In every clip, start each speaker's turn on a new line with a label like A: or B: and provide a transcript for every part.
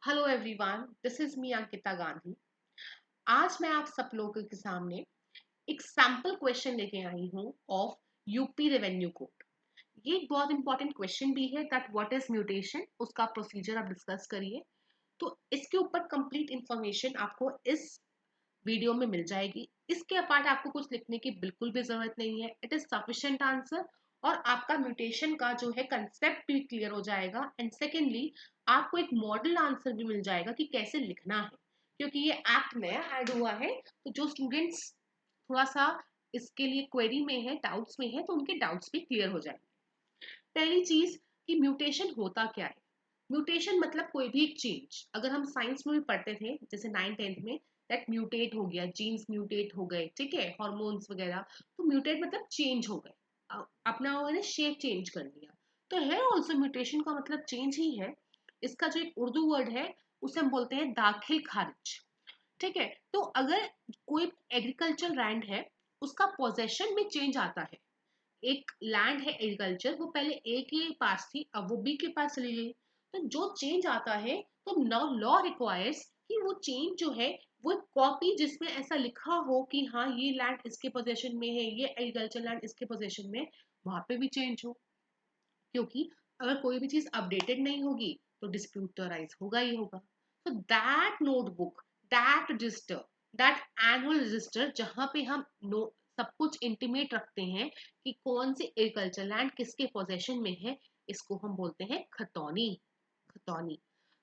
A: Hello everyone, this is me Ankita Gandhi. आज मैं आप सब लोगों के सामने एक सैम्पल क्वेश्चन लेके आई हूँ ऑफ यूपी रेवेन्यू कोड। ये एक बहुत इंपॉर्टेंट क्वेश्चन भी है दैट व्हाट इज म्यूटेशन, उसका प्रोसीजर आप डिस्कस करिए। तो इसके ऊपर कंप्लीट इंफॉर्मेशन आपको इस वीडियो में मिल जाएगी। इसके अपार्ट आपको कुछ लिखने की बिल्कुल भी जरूरत नहीं है। इट इज सफिशिएंट आंसर और आपका म्यूटेशन का जो है कंसेप्ट भी क्लियर हो जाएगा। एंड सेकेंडली आपको एक मॉडल आंसर भी मिल जाएगा कि कैसे लिखना है, क्योंकि ये एक्ट नया ऐड हुआ है। तो जो स्टूडेंट्स थोड़ा सा इसके लिए क्वेरी में है, डाउट्स में है, तो उनके डाउट्स भी क्लियर हो जाएंगे। पहली चीज कि म्यूटेशन होता क्या है। म्यूटेशन मतलब कोई भी एक चेंज। अगर हम साइंस में भी पढ़ते थे जैसे 9th 10th में, दैट म्यूटेट हो गया, जीन्स म्यूटेट हो गए, ठीक है, हॉर्मोन्स वगैरह। तो म्यूटेट मतलब चेंज हो गए, अपना उन्होंने शेप चेंज कर लिया। तो है ऑल्सो म्यूटेशन का मतलब चेंज ही है। इसका जो एक उर्दू वर्ड है उसे हम बोलते हैं दाखिल खारिज, ठीक है। तो अगर कोई एग्रीकल्चर लैंड है, उसका पोजेशन में चेंज आता है। एक लैंड है एग्रीकल्चर, वो पहले ए के पास थी, अब वो बी के पास चली गई। तो जो चेंज आता है, तो नाउ लॉ रिक्वायर्स कि वो चेंज जो है वो कॉपी जिसमें ऐसा लिखा हो कि हाँ ये लैंड इसके पोजेशन में है, ये एग्रीकल्चर लैंड इसके पोजेशन में, वहां पे भी चेंज हो। क्योंकि अगर कोई भी चीज अपडेटेड नहीं होगी तो डिस्प्यूट तो अराइज होगा ही होगा। तो that notebook, that register, that annual register जहां पे हम नो सब कुछ इंटीमेट रखते हैं कि कौन सी एग्रीकल्चर लैंड किसके पोजेशन में है, इसको हम बोलते हैं खतौनी। खतौनी।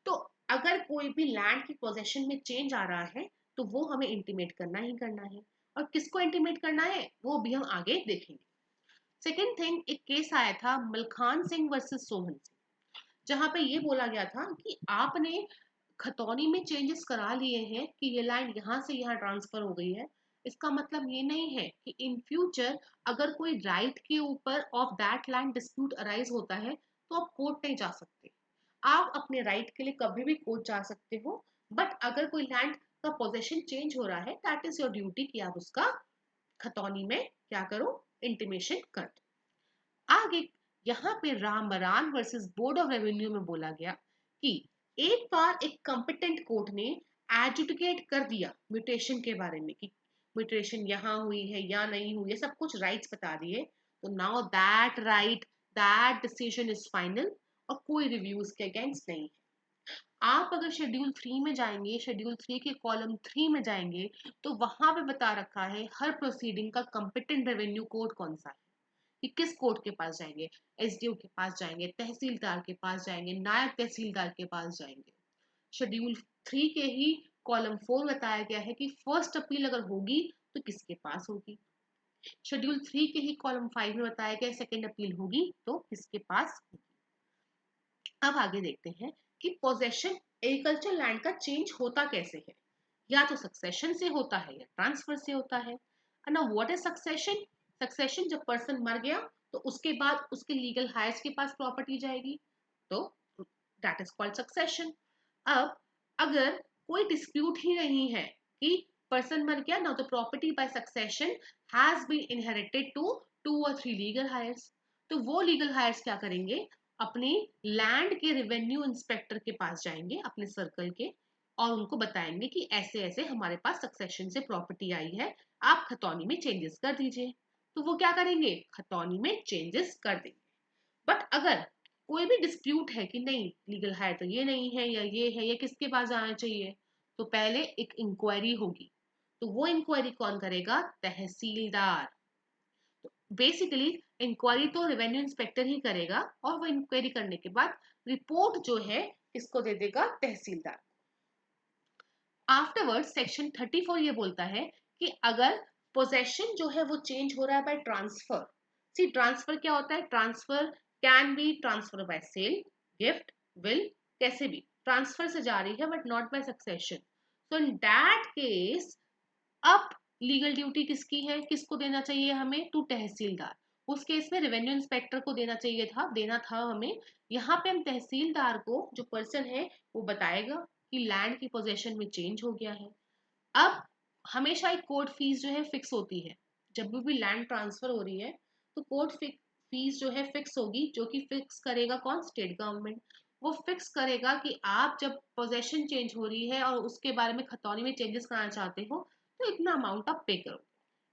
A: तो अगर कोई भी लैंड की पोजेशन में चेंज आ रहा है तो वो हमें इंटीमेट करना ही करना है। और किसको इंटीमेट करना है वो भी हम आगे देखेंगे। सेकेंड थिंग, एक केस आया था मलखान सिंह वर्सेस सोहन सिंह, जहां पे ये बोला गया था कि आपने खतौनी में चेंजेस करा लिए हैं कि ये लैंड यहाँ से यहाँ ट्रांसफर हो गई है। इसका मतलब ये नहीं है कि इन फ्यूचर अगर कोई राइट के ऊपर of that land dispute arise होता है तो आप कोर्ट नहीं जा सकते। आप अपने राइट के लिए कभी भी कोर्ट जा सकते हो, बट अगर कोई लैंड का पोजेशन चेंज हो रहा है, दैट इज योर ड्यूटी कि आप उसका खतौनी में क्या करो, इंटीमेशन कर दो। आगे यहाँ पे रामबरान वर्सेस बोर्ड ऑफ रेवेन्यू में बोला गया कि एक बार एक कॉम्पिटेंट कोर्ट ने एडजुडिकेट कर दिया म्यूटेशन के बारे में कि म्यूटेशन यहाँ हुई है या नहीं हुई है, सब कुछ राइट्स बता दिए। तो now that right, that decision is final और कोई रिव्यू उसके अगेंस्ट नहीं है। आप अगर शेड्यूल 3 में जाएंगे, शेड्यूल 3 के कॉलम 3 में जाएंगे, तो वहां पे बता रखा है हर प्रोसीडिंग का कॉम्पिटेंट रेवेन्यू कोर्ट कौन सा है, कि किस कोर्ट के पास जाएंगे। एसडीओ के पास जाएंगे, तहसीलदार के पास जाएंगे, नायब तहसीलदार के पास जाएंगे। शेड्यूल 3 के ही कॉलम 4 बताया गया है कि फर्स्ट अपील अगर होगी तो किसके पास होगी। शेड्यूल 3 के ही कॉलम 5 में बताया गया सेकेंड अपील होगी तो किसके पास होगी। अब आगे देखते हैं कि पोजेशन एग्रीकल्चर लैंड का चेंज होता कैसे है। या तो सक्सेशन से होता है या ट्रांसफर से होता है। ना व्हाट इज सक्सेशन। सक्सेशन जब पर्सन मर गया तो उसके बाद उसके लीगल हायर्स के पास प्रॉपर्टी जाएगी, तो दैट इज कॉल्ड सक्सेशन। अब अगर कोई डिस्प्यूट ही नहीं है कि पर्सन मर गया, ना the property by succession has been inherited to 2 or 3 legal heirs, तो वो लीगल हायर्स क्या करेंगे, अपने लैंड के रेवेन्यू इंस्पेक्टर के पास जाएंगे अपने सर्कल के, और उनको बताएंगे कि ऐसे ऐसे हमारे पास सक्सेशन से प्रॉपर्टी आई है, आप खतौनी में चेंजेस कर दीजिए। तो वो क्या करेंगे, खतौनी में चेंजेस कर देंगे। बट अगर कोई भी डिस्प्यूट है कि नहीं लीगल हायर तो ये नहीं है या ये है, या किसके पास जाना चाहिए, तो पहले एक इंक्वायरी होगी। तो वो इंक्वायरी कौन करेगा, तहसीलदार। बेसिकली इंक्वायरी तो रेवेन्यू इंस्पेक्टर ही करेगा, और वो इंक्वायरी करने के बाद रिपोर्ट जो है किसको दे देगा, तहसीलदार। आफ्टरवर्ड सेक्शन 34 ये बोलता है कि अगर पोजेशन जो है वो चेंज हो रहा है बाय ट्रांसफर। सी ट्रांसफर क्या होता है, transfer can be transfer by sale, gift, will, कैसे भी ट्रांसफर से जा रही है but not by succession. So in that case अब लीगल ड्यूटी किसकी है, किसको देना चाहिए हमें, टू तहसीलदार। उस केस में रेवेन्यू इंस्पेक्टर को देना चाहिए था, देना था हमें। यहाँ पे हम तहसीलदार को, जो पर्सन है वो बताएगा कि लैंड की पोजेशन में चेंज हो गया है। अब हमेशा एक कोर्ट फीस जो है फिक्स होती है। जब भी लैंड ट्रांसफर हो रही है तो कोर्ट फीस जो है फिक्स होगी, जो कि फिक्स करेगा कौन, स्टेट गवर्नमेंट। वो फिक्स करेगा कि आप जब पोजेशन चेंज हो रही है और उसके बारे में खतौनी में चेंजेस कराना चाहते हो तो इतना अमाउंट आप पे करो।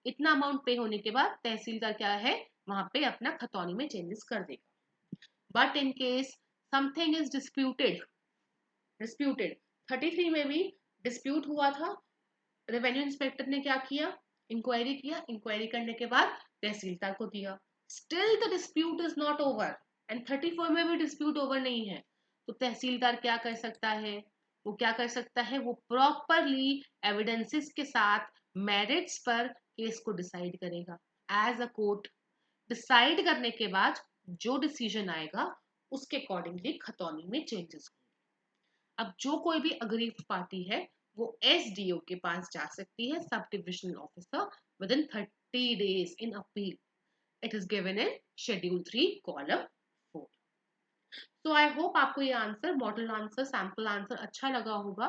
A: इतना अमाउंट पे होने के बाद तहसीलदार क्या है वहां पे अपना खतौनी में चेंजेस कर देगा। But in case something is disputed 33 में भी डिस्प्यूट हुआ था। रेवेन्यू इंस्पेक्टर ने क्या किया, इंक्वायरी किया, इंक्वायरी करने के बाद तहसीलदार को दिया। Still the dispute is not over and 34 में भी डिस्प्यूट ओवर नहीं है, तो तहसीलदार क्या कर सकता है, वो क्या कर सकता है, वो प्रॉपरली एविडेंसेस के साथ मेरिट्स पर केस को डिसाइड करेगा। एज अ कोर्ट डिसाइड करने के बाद जो डिसीजन आएगा उसके अकॉर्डिंगली खतौनी में चेंजेस होंगे। अब जो कोई भी अग्रीव पार्टी है वो एसडीओ के पास जा सकती है, sub divisional officer, with in 30 days in appeal. It is given in schedule 3 column 4। तो आई होप आपको ये answer, model answer, sample answer अच्छा लगा होगा।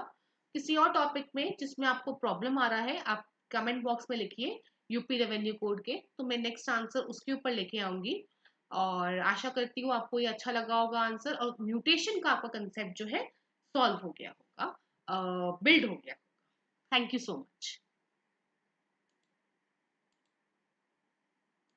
A: किसी और टॉपिक में जिसमें आपको प्रॉब्लम आ रहा है आप कमेंट बॉक्स में लिखिए यूपी रेवेन्यू कोड के, तो मैं नेक्स्ट आंसर उसके ऊपर लेके आऊंगी। और आशा करती हूँ आपको ये अच्छा लगा होगा आंसर, और म्यूटेशन का आपका कंसेप्ट जो है सॉल्व हो गया होगा, बिल्ड हो गया होगा। Thank you so much.